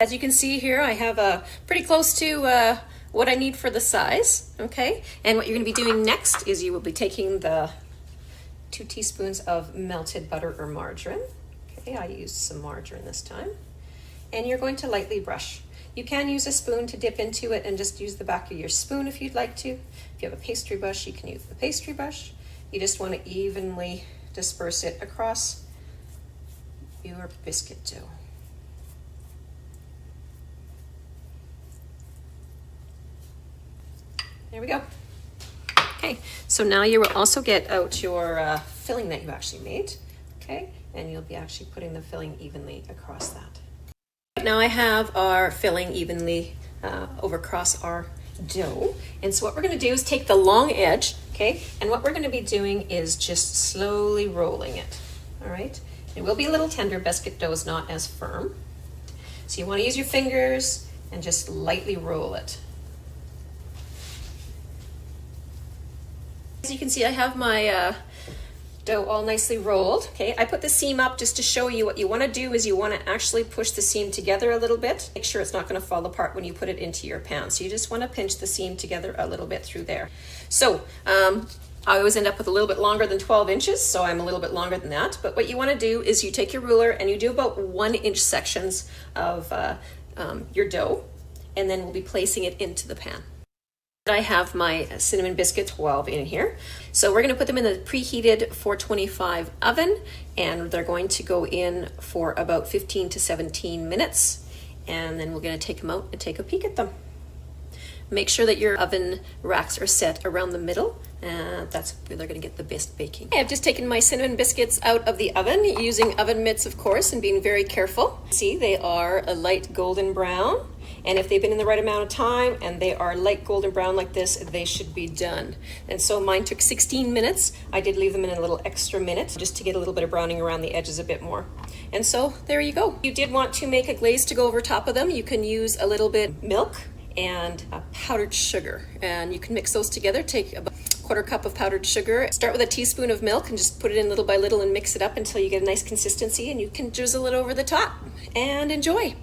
As you can see here, I have pretty close to what I need for the size, okay? And what you're gonna be doing next is you will be taking the 2 teaspoons of melted butter or margarine. Okay, I used some margarine this time. And you're going to lightly brush. You can use a spoon to dip into it and just use the back of your spoon if you'd like to. If you have a pastry brush, you can use the pastry brush. You just want to evenly disperse it across your biscuit dough. There we go. Okay, so now you will also get out your filling that you actually made, okay? And you'll be actually putting the filling evenly across that. Now I have our filling evenly over across our dough. And so what we're gonna do is take the long edge, okay? And what we're gonna be doing is just slowly rolling it, all right? It will be a little tender, biscuit dough is not as firm. So you wanna use your fingers and just lightly roll it. As you can see, I have my dough all nicely rolled. Okay, I put the seam up just to show you what you want to do is you want to actually push the seam together a little bit. Make sure it's not going to fall apart when you put it into your pan. So you just want to pinch the seam together a little bit through there. So I always end up with a little bit longer than 12 inches, so I'm a little bit longer than that. But what you want to do is you take your ruler and you do about 1-inch sections of your dough, and then we'll be placing it into the pan. I have my cinnamon biscuits 12 in here. So we're going to put them in the preheated 425 oven, and they're going to go in for about 15 to 17 minutes. And then we're going to take them out and take a peek at them. Make sure that your oven racks are set around the middle. That's where they're going to get the best baking. I've just taken my cinnamon biscuits out of the oven using oven mitts, of course, and being very careful. See, they are a light golden brown. And if they've been in the right amount of time and they are light golden brown like this, they should be done. And so mine took 16 minutes. I did leave them in a little extra minute just to get a little bit of browning around the edges a bit more. And so there you go. If you did want to make a glaze to go over top of them, you can use a little bit of milk and powdered sugar. And you can mix those together. Take about a 1/4 cup of powdered sugar. Start with a teaspoon of milk and just put it in little by little and mix it up until you get a nice consistency, and you can drizzle it over the top and enjoy.